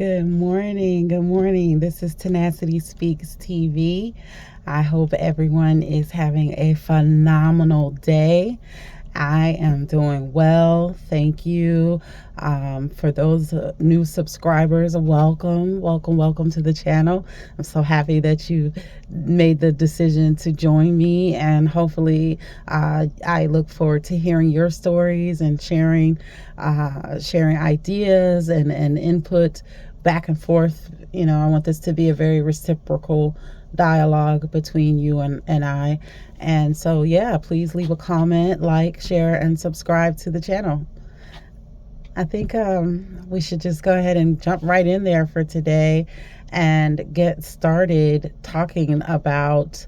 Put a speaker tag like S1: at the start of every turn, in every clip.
S1: Good morning. Good morning. This is Tenacity Speaks TV. I hope everyone is having a phenomenal day. I am doing well. Thank you. For those new subscribers, welcome to the channel. I'm so happy that you made the decision to join me, and hopefully, I look forward to hearing your stories and sharing ideas and input back and forth. I want this to be a very reciprocal dialogue between you and I. And so, yeah, please leave a comment, like, share, and subscribe to the channel. I think we should just go ahead and jump right in there for today and get started talking about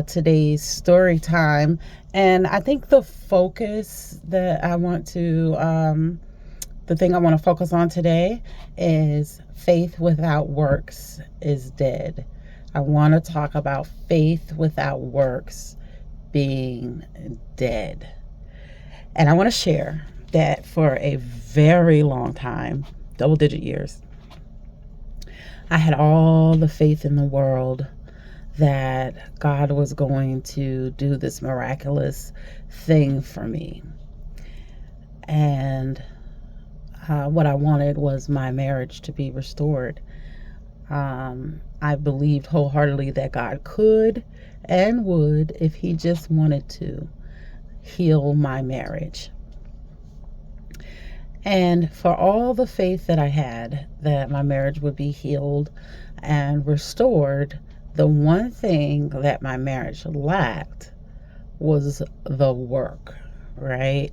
S1: today's story time. And I think the focus that the thing I want to focus on today is faith without works is dead. I want to talk about faith without works being dead. And I want to share that for a very long time, double-digit years, I had all the faith in the world that God was going to do this miraculous thing for me. And what I wanted was my marriage to be restored. I believed wholeheartedly that God could and would, if he just wanted to, heal my marriage. And for all the faith that I had that my marriage would be healed and restored, the one thing that my marriage lacked was the work, right?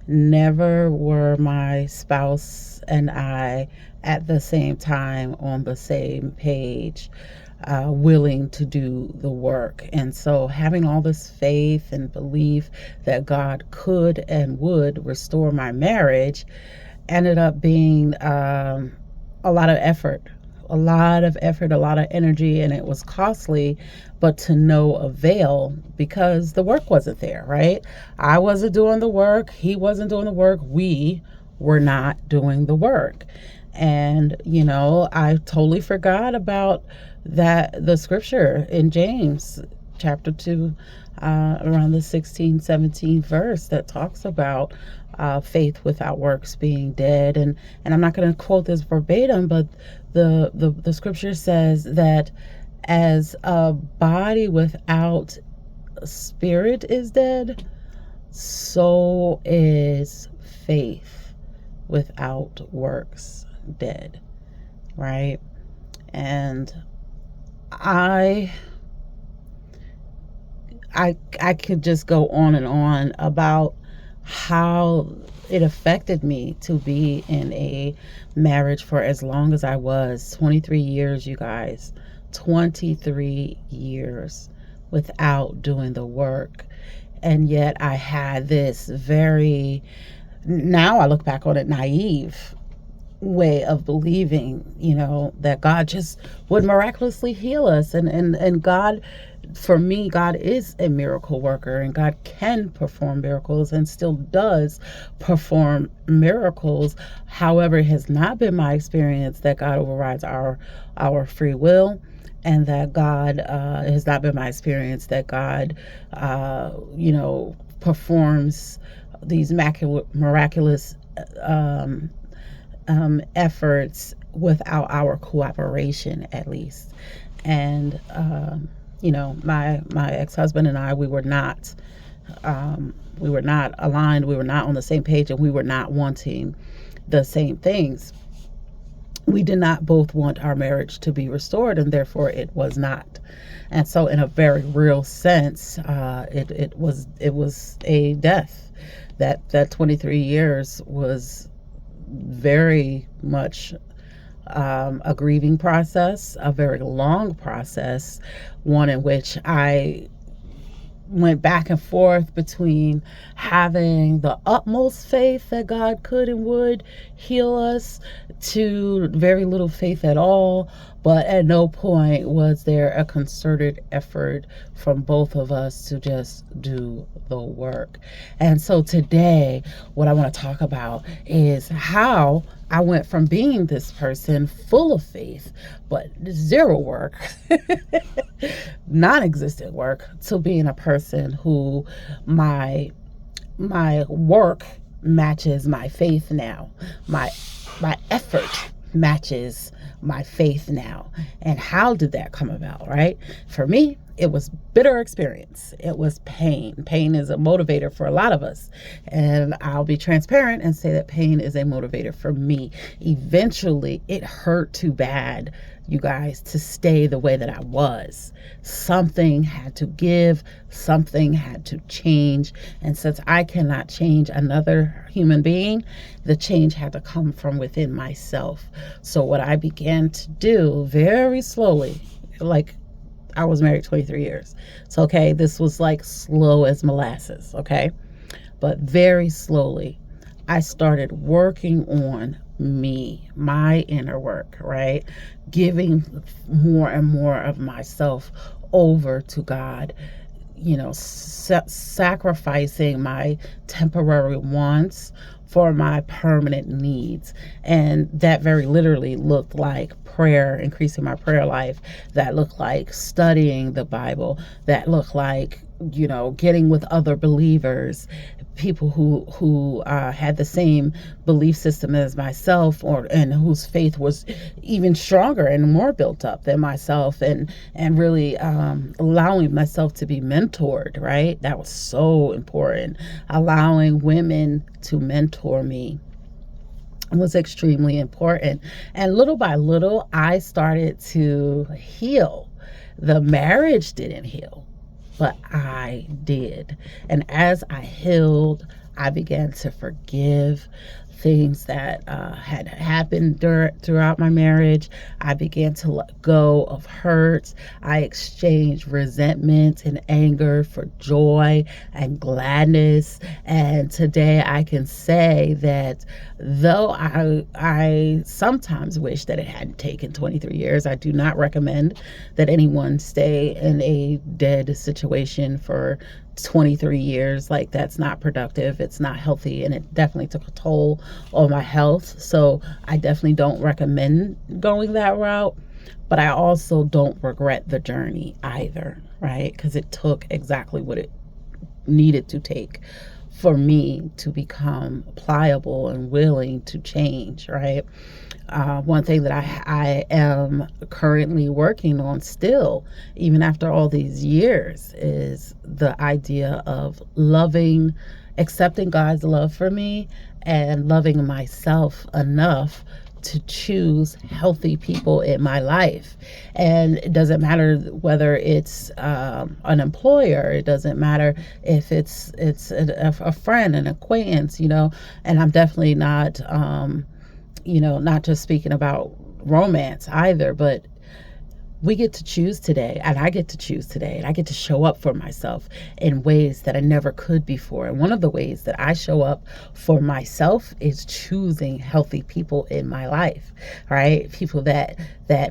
S1: Never were my spouse and I at the same time on the same page, willing to do the work. And so having all this faith and belief that God could and would restore my marriage ended up being a lot of effort, a lot of energy, and it was costly, but to no avail because the work wasn't there, right? I wasn't doing the work. He wasn't doing the work. We were not doing the work. And, I totally forgot about the scripture in James chapter 2, around the 16, 17 verse that talks about faith without works being dead. And I'm not going to quote this verbatim, but the scripture says that as a body without a spirit is dead, so is faith without works dead, right? And I could just go on and on about how it affected me to be in a marriage for as long as I was, 23 years, you guys, 23 years without doing the work. And yet I had this now I look back on it, naive way of believing, that God just would miraculously heal us. And God, for me, God is a miracle worker, and God can perform miracles and still does perform miracles. However, it has not been my experience that God overrides our free will, and that God has not been my experience that God, performs these miraculous efforts without our cooperation, at least. And my ex-husband and I, we were not aligned, we were not on the same page, and we were not wanting the same things. We did not both want our marriage to be restored, and therefore it was not. And so in a very real sense, it was a death. That 23 years was very much a grieving process, a very long process, one in which I went back and forth between having the utmost faith that God could and would heal us to very little faith at all, But at no point was there a concerted effort from both of us to just do the work. And so today, what I want to talk about is how I went from being this person full of faith, but zero work, non existent work, to being a person who my work matches my faith now. My effort matches my faith now. And how did that come about, right? For me, it was bitter experience. It was pain. Pain is a motivator for a lot of us. And I'll be transparent and say that pain is a motivator for me. Eventually, it hurt too bad, you guys, to stay the way that I was. Something had to give, something had to change. And since I cannot change another human being, the change had to come from within myself. So what I began to do very slowly, like, I was married 23 years. So, okay, this was like slow as molasses, okay? But very slowly, I started working on me, my inner work, right? Giving more and more of myself over to God, sacrificing my temporary wants for my permanent needs. And that very literally looked like prayer, increasing my prayer life. That looked like studying the Bible. That looked like, getting with other believers, people who had the same belief system as myself, and whose faith was even stronger and more built up than myself, and really allowing myself to be mentored, right? That was so important. Allowing women to mentor me was extremely important. And little by little, I started to heal. The marriage didn't heal, but I did. And as I healed, I began to forgive things that had happened throughout my marriage. I began to let go of hurt. I exchanged resentment and anger for joy and gladness. And today I can say that though I sometimes wish that it hadn't taken 23 years, I do not recommend that anyone stay in a dead situation for 23 years. Like, that's not productive. It's not healthy. And it definitely took a toll on my health. So I definitely don't recommend going that route. But I also don't regret the journey either, right? Because it took exactly what it needed to take for me to become pliable and willing to change, right? One thing that I am currently working on still, even after all these years, is the idea of accepting God's love for me and loving myself enough to choose healthy people in my life. And it doesn't matter whether it's an employer. It doesn't matter if it's a friend, an acquaintance, and I'm definitely not, not just speaking about romance either, but we get to choose today, and I get to choose today, and I get to show up for myself in ways that I never could before. And one of the ways that I show up for myself is choosing healthy people in my life, right? People that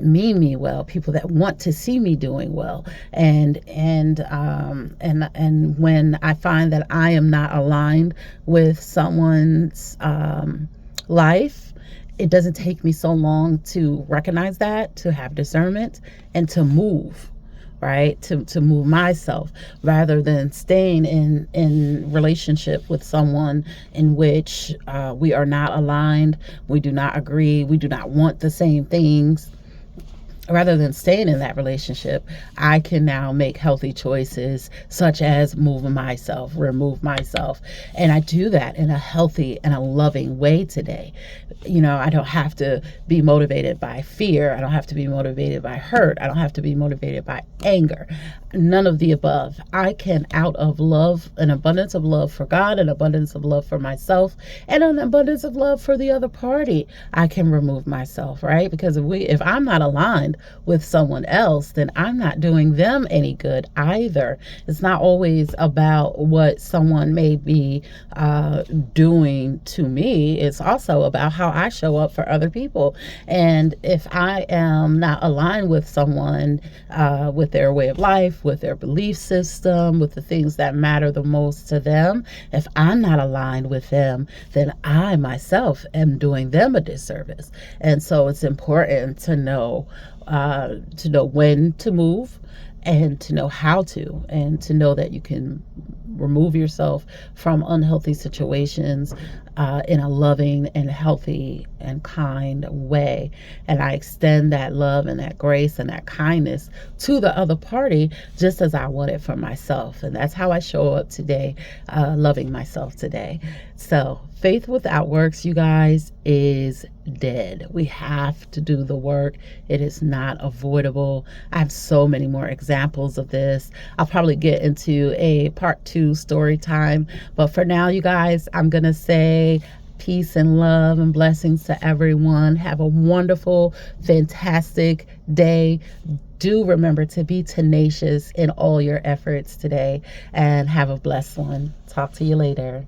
S1: mean me well, people that want to see me doing well. And when I find that I am not aligned with someone's life, it doesn't take me so long to recognize that, to have discernment, and to move, right? To move myself, rather than staying in relationship with someone in which we are not aligned, we do not agree, we do not want the same things. Rather than staying in that relationship, I can now make healthy choices, such as remove myself. And I do that in a healthy and a loving way today. I don't have to be motivated by fear. I don't have to be motivated by hurt. I don't have to be motivated by anger. None of the above. I can, out of love, an abundance of love for God, an abundance of love for myself, and an abundance of love for the other party, I can remove myself, right? Because if I'm not aligned, with someone else, then I'm not doing them any good either. It's not always about what someone may be doing to me. It's also about how I show up for other people. And if I am not aligned with someone, with their way of life, with their belief system, with the things that matter the most to them, if I'm not aligned with them, then I myself am doing them a disservice. And so it's important to know when to move, and to know how to, and to know that you can remove yourself from unhealthy situations in a loving and healthy and kind way. And I extend that love and that grace and that kindness to the other party, just as I want it for myself. And that's how I show up today, loving myself today. So faith without works, you guys, is dead. We have to do the work. It is not avoidable. I have so many more examples of this. I'll probably get into a part 2 story time. But for now, you guys, I'm going to say peace and love and blessings to everyone. Have a wonderful, fantastic day. Do remember to be tenacious in all your efforts today, and have a blessed one. Talk to you later.